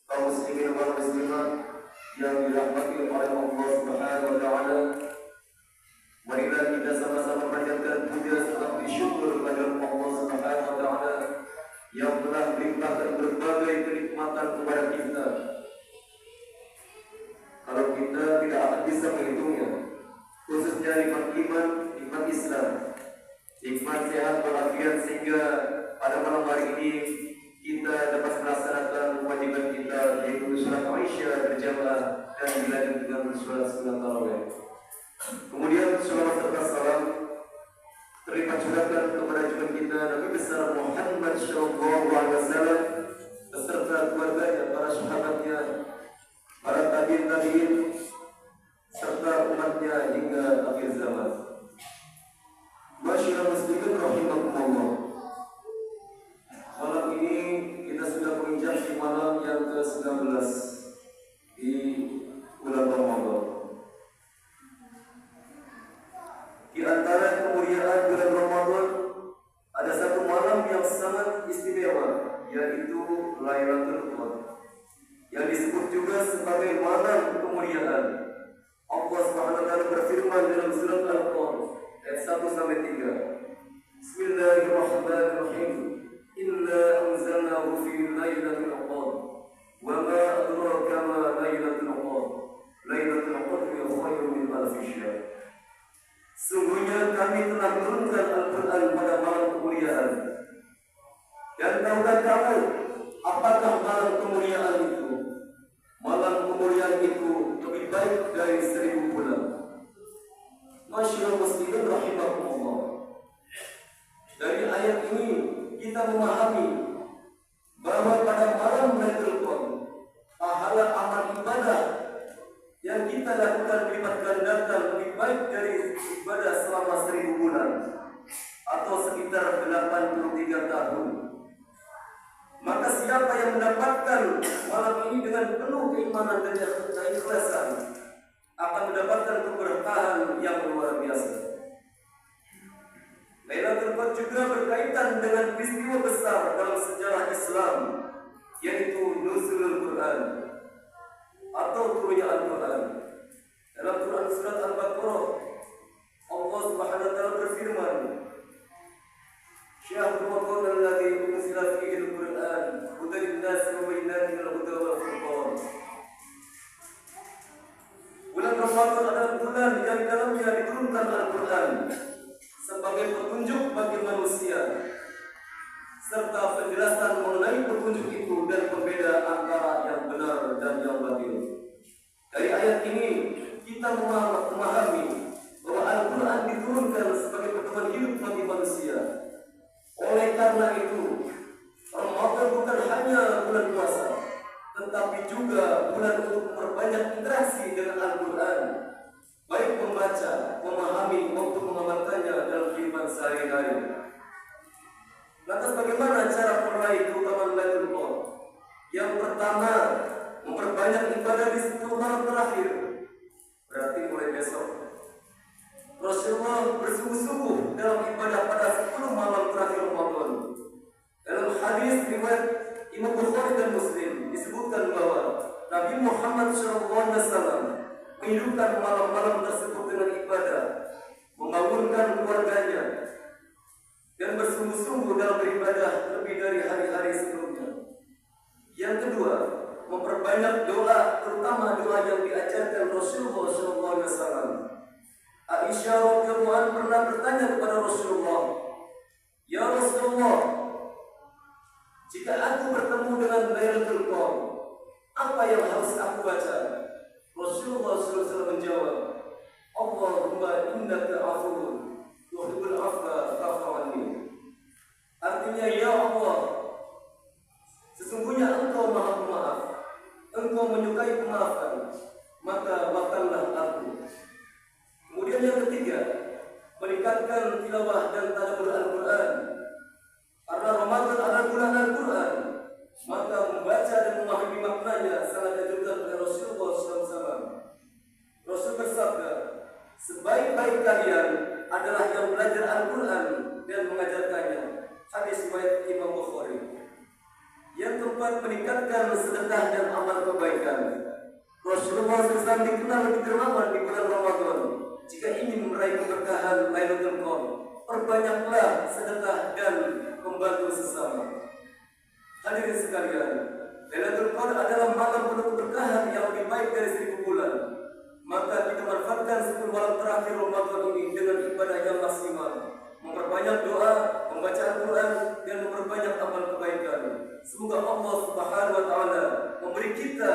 kaum muslimin wal muslimat yang dirahmati oleh Allah Subhanahu wa taala. Marilah kita sama-sama panjatkan puja serta bersyukur kepada Allah Subhanahu wa taala yang telah melimpahkan berbagai kenikmatan kepada kita. Kalau kita tidak akan bisa menghitungnya, khususnya nikmat iman, nikmat Islam, nikmat sehat walafiat, sehingga pada malam hari ini kita dapat melaksanakan kewajiban kita, yaitu sholat Aisyah berjamaah dan dilanjut dengan sholat sunat tarawih. Kemudian sholat serta salam terlipat curahkan kepada junjungan kita Nabi besar Muhammad sallallahu alaihi wasallam beserta keluarganya, para sahabatnya, para tabi'in serta umatnya hingga akhir zaman. Masyaallah muslimin rahimakumullah. Malam ini kita sudah menginjak di malam yang ke-19 di bulan Ramadan. Di antara kemuliaan bulan Ramadan ada satu malam yang sangat istimewa, yaitu Lailatul Qadar, yang disebut juga sebagai malam kemuliaan. Allah Subhanahu wa taala berfirman dalam surat Al-Qur'an ayat 1 sampai 3. Bismillahirrahmanirrahim. Inna anzalnahu fi lailatul qadar. Wa ma adraka ma lailatul qadar. Lailatul qadri khairun min alf syahr. Sungguhnya kami telah menurunkan Al-Qur'an pada malam kemuliaan. Dan tahukah kamu apakah malam kemuliaan itu? Malam kemuliaan itu lebih baik dari 1000 bulan. Masyaallah muslimin rahimakumullah. Dari ayat ini kita memahami bahwa pada malam Lailatul Qadar pahala amal ibadah yang kita lakukan berlipat gandakan lebih baik dari ibadah selama 1000 bulan atau sekitar 83 tahun. Maka siapa yang mendapatkan malam ini dengan penuh keimanan dan keikhlasan akan mendapatkan keberkahan yang luar biasa. Lailatul Qadar juga berkaitan dengan peristiwa besar dalam sejarah Islam, yaitu nuzulul Quran atau turunnya Al-Quran. Dalam Quran surat Al-Baqarah, Allah Subhanahu wa taala berfirman, "Syahrul Ramadan alladzi unzila fihi al-Quran hudan lin-nasi wa bayyinatin minal huda wal furqan." Bulan Ramadan adalah bulan yang di dalamnya diturunkan Al-Quran sebagai petunjuk bagi manusia serta penjelasan mengenai petunjuk itu dan pembeda antara yang benar dan yang batil. Dari ayat ini kita memahami bahwa Al-Quran diturunkan sebagai pedoman hidup bagi manusia. Oleh karena itu, Ramadan bukan hanya bulan puasa, tetapi juga bulan untuk memperbanyak interaksi dengan Al-Quran, baik membaca, memahami, maupun mengamalkannya dalam kehidupan sehari-hari. Lantas bagaimana cara meraih keutamaan Lailatul Qadar? Yang pertama, memperbanyak ibadah di 10 malam terakhir. Berarti mulai besok Rasulullah bersungguh-sungguh dalam ibadah pada 10 malam terakhir Ramadan. Dalam hadis riwayat Imam Bukhari dan Muslim disebutkan bahwa Nabi Muhammad SAW menghidupkan malam-malam tersebut dengan ibadah, membangunkan keluarganya, dan bersungguh-sungguh dalam beribadah lebih dari hari-hari sebelumnya. Yang kedua, memperbanyak doa, terutama doa yang diajarkan Rasulullah SAW. Aisyah radhiyallahu anha pernah bertanya kepada Rasulullah, "Ya Rasulullah, jika aku bertemu dengan Lailatul Qadar, apa yang harus aku baca?" Rasulullah SAW menjawab, "Allahumma innaka afuwwun tuhibbul afwa fa'fu anni." Artinya, ya Allah, sesungguhnya Engkau Maha Pemaaf, Engkau menyukai pemaafan, maka maafkanlah aku. Kemudian yang ketiga, meningkatkan tilawah dan tadabbur Al-Quran. Karena Ramadan adalah bulan Al-Quran, maka membaca dan memahami maknanya sangat dianjurkan oleh Rasulullah SAW. Rasul bersabda, "Sebaik-baik kalian adalah yang belajar Al-Quran dan mengajarkannya." Hadis riwayat Imam Bukhari. Yang bermanfaat meningkatkan sedekah dan amal kebaikan. Rasulullah SAW dikenal lebih dermawan di bulan Ramadan. Jika ingin meraih keberkahan Lailatul Qadar, perbanyaklah sedekah dan membantu sesama. Hadirin sekalian, Lailatul Qadar adalah malam penuh keberkahan yang lebih baik dari 1000 bulan. Maka kita manfaatkan 10 malam terakhir Ramadan ini dengan ibadah yang maksimal, memperbanyak doa, membaca Al-Quran, dan memperbanyak amal kebaikan. Semoga Allah Subhanahu wa Ta'ala memberi kita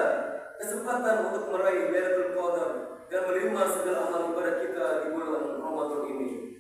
kesempatan untuk meraih Lailatul Qadar dan menerima segala amal ibadah kita di bulan Ramadan ini.